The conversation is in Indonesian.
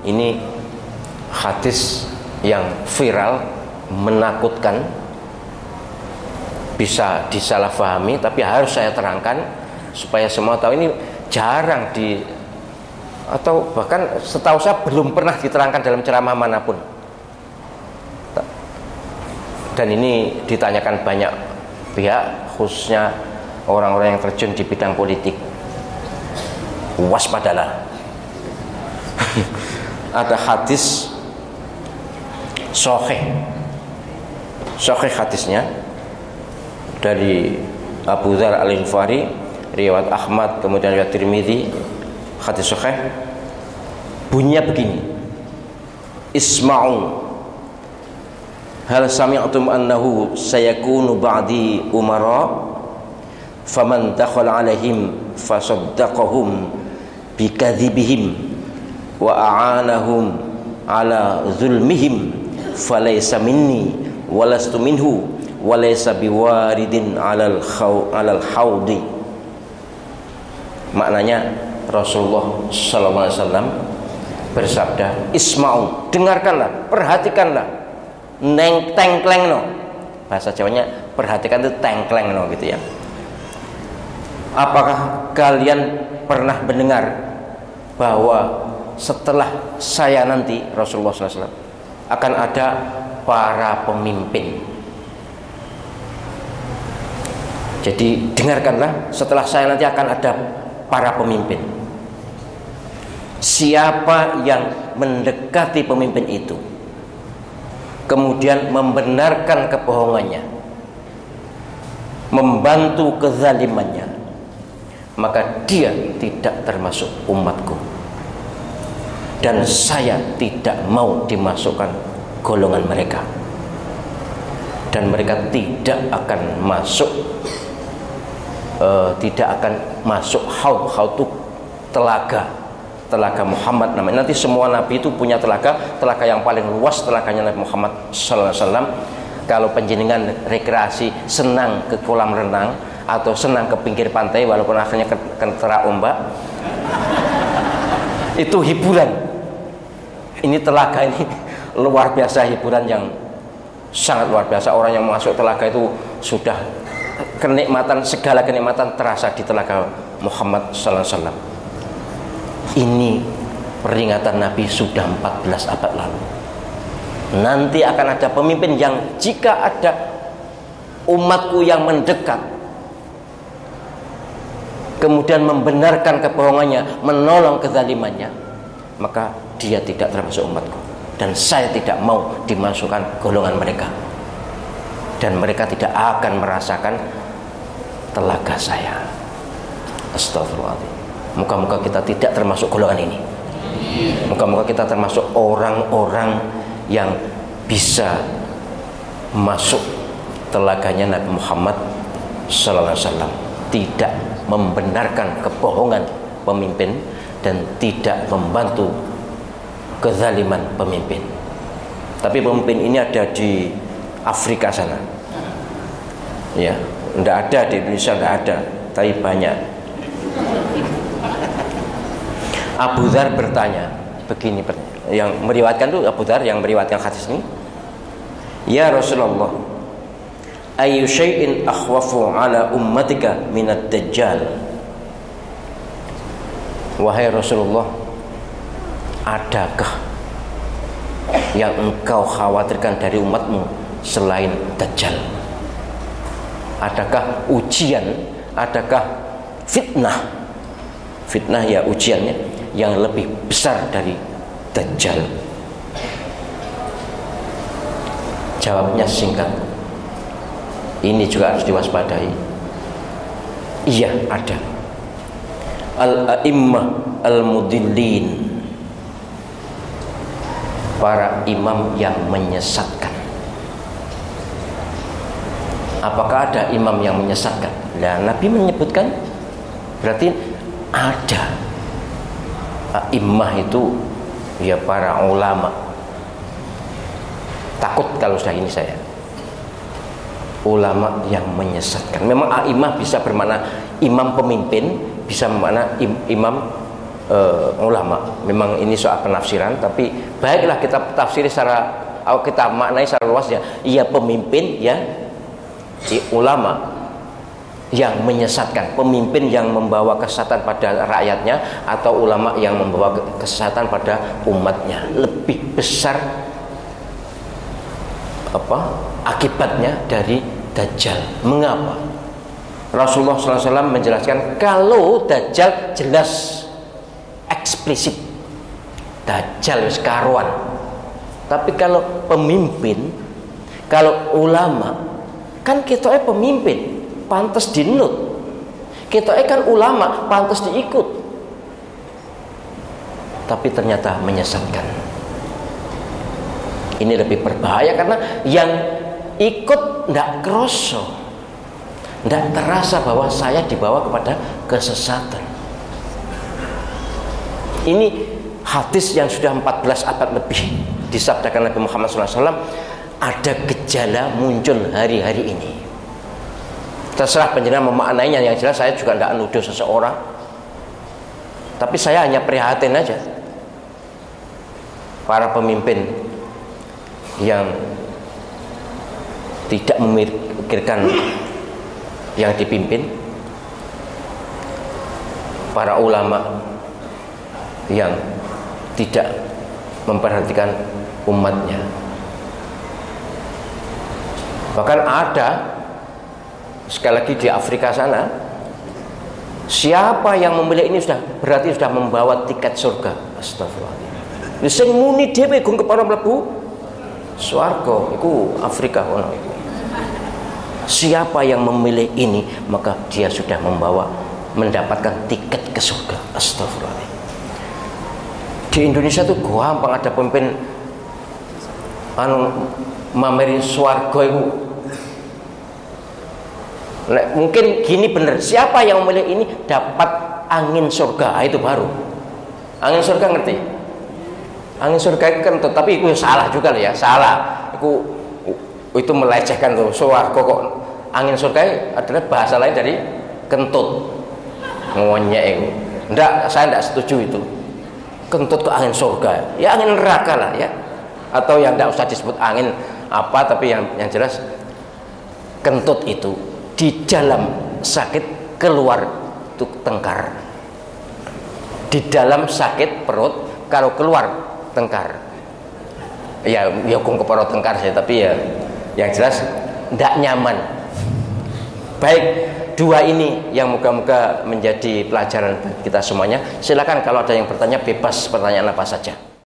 Ini hadis yang viral, menakutkan, bisa disalahpahami, tapi harus saya terangkan supaya semua tahu. Ini jarang atau bahkan setahu saya belum pernah diterangkan dalam ceramah manapun. Dan ini ditanyakan banyak pihak, khususnya orang-orang yang terjun di bidang politik. Waspadalah. Ada hadis sahih hadisnya dari Abu Dzar Al-Ghifari, riwayat Ahmad, kemudian riwayat Tirmidzi, hadis sahih. Bunyinya begini: Isma'u, hal sami'tum annahu sayakunu ba'di umara, faman dakhala alaihim fasaddaqahum bikadzibihim wa a'anahum ala zulmihim falaysa minni walastu minhu walaysa biwaridin alal haudi. Maknanya Rasulullah sallallahu alaihi wasallam bersabda, Isma'u, dengarkanlah, perhatikanlah, neng tengklengno, bahasa Jawanya perhatikan itu tengklengno gitu ya. Apakah kalian pernah mendengar bahwa setelah saya nanti, Rasulullah SAW, akan ada para pemimpin? Jadi dengarkanlah, setelah saya nanti akan ada para pemimpin. Siapa yang mendekati pemimpin itu, kemudian membenarkan kebohongannya, membantu kezalimannya, maka dia tidak termasuk umatku, dan saya tidak mau dimasukkan golongan mereka, dan mereka tidak akan masuk haud itu telaga Muhammad namanya. Nanti semua nabi itu punya telaga yang paling luas, telaganya Nabi Muhammad sallallahu alaihi wasallam. Kalau penjenengan rekreasi, senang ke kolam renang atau senang ke pinggir pantai walaupun akhirnya kena ombak, itu hiburan. Ini telaga ini luar biasa, hiburan yang sangat luar biasa. Orang yang masuk telaga itu sudah kenikmatan, segala kenikmatan terasa di telaga Muhammad sallallahu alaihi wasallam. Ini peringatan Nabi sudah 14 abad lalu. Nanti akan ada pemimpin yang jika ada umatku yang mendekat, kemudian membenarkan kebohongannya, menolong kezalimannya, maka dia tidak termasuk umatku, dan saya tidak mau dimasukkan golongan mereka, dan mereka tidak akan merasakan telaga saya. Astagfirullahaladzim. Muka-muka kita tidak termasuk golongan ini. Muka-muka kita termasuk orang-orang yang bisa masuk telaganya Nabi Muhammad sallallahu alaihi wasallam, tidak membenarkan kebohongan pemimpin dan tidak membantu kezaliman pemimpin. Tapi pemimpin ini ada di Afrika sana. Ya, tidak ada di Indonesia, tidak ada, tapi banyak. Abu Dzar bertanya begini, yang meriwayatkan itu Abu Dzar yang meriwayatkan hadis ini, ya Rasulullah, ayyu syai'in akhwafu ala ummatika minad dajjal. Wahai Rasulullah, adakah yang engkau khawatirkan dari umatmu selain dajjal? Adakah ujian, adakah fitnah ya ujiannya yang lebih besar dari dajjal? Jawabnya singkat, ini juga harus diwaspadai. Iya, ada al-a'immah al-mudillin, para imam yang menyesatkan. Apakah ada imam yang menyesatkan? Nah, Nabi menyebutkan, berarti ada. A'immah itu ya para ulama. Takut kalau sudah ini saya, ulama yang menyesatkan. Memang a'immah bisa bermakna imam pemimpin, bisa bermakna imam ulama. Memang ini soal penafsiran, tapi baiklah kita tafsiri secara, kita maknai secara luasnya. Ia pemimpin ya, ulama yang menyesatkan, pemimpin yang membawa kesesatan pada rakyatnya, atau ulama yang membawa kesesatan pada umatnya. Lebih besar akibatnya dari Dajjal. Mengapa? Rasulullah SAW menjelaskan kalau Dajjal jelas eksplisit, Dajjal wis karuan. Tapi kalau pemimpin, kalau ulama, kan kita pemimpin pantas dinut, kita kan ulama pantas diikut, tapi ternyata menyesatkan. Ini lebih berbahaya karena yang ikut ndak kroso, ndak terasa bahwa saya dibawa kepada kesesatan. Ini hadis yang sudah 14 abad lebih disabdakan Nabi Muhammad SAW. Ada gejala muncul hari-hari ini. Terserah penjenengan memaknainya. Yang jelas saya juga tidak nuduh seseorang, tapi saya hanya prihatin aja. Para pemimpin yang tidak memikirkan yang dipimpin, para ulama yang tidak memperhatikan umatnya. Bahkan ada, sekali lagi di Afrika sana, siapa yang memilih ini berarti sudah membawa tiket surga. Astagfirullahaladzim. Sing muni dhewe gung kepara mlebu swarga iku Afrika ono iku. Siapa yang memilih ini maka dia sudah mendapatkan tiket ke surga. Astagfirullahaladzim. Di Indonesia tuh gampang ada pemimpin mamerin swarga itu. Mungkin gini bener, siapa yang memilih ini dapat angin surga, itu baru angin surga, ngerti? Angin surga itu kan, tapi itu salah juga loh ya, salah. Itu melecehkan tuh. Swarga kok angin surga adalah bahasa lain dari kentut, ngonyek itu. Enggak, saya enggak setuju itu. Kentut ke angin surga, ya angin neraka lah ya, atau yang enggak usah disebut angin apa, tapi yang jelas kentut itu di dalam sakit keluar itu tengkar, di dalam sakit perut kalau keluar tengkar, ya hukum kepala tengkar sih, tapi ya yang jelas tidak nyaman. Baik, dua ini yang moga-moga menjadi pelajaran kita semuanya. Silakan kalau ada yang bertanya, bebas pertanyaan apa saja.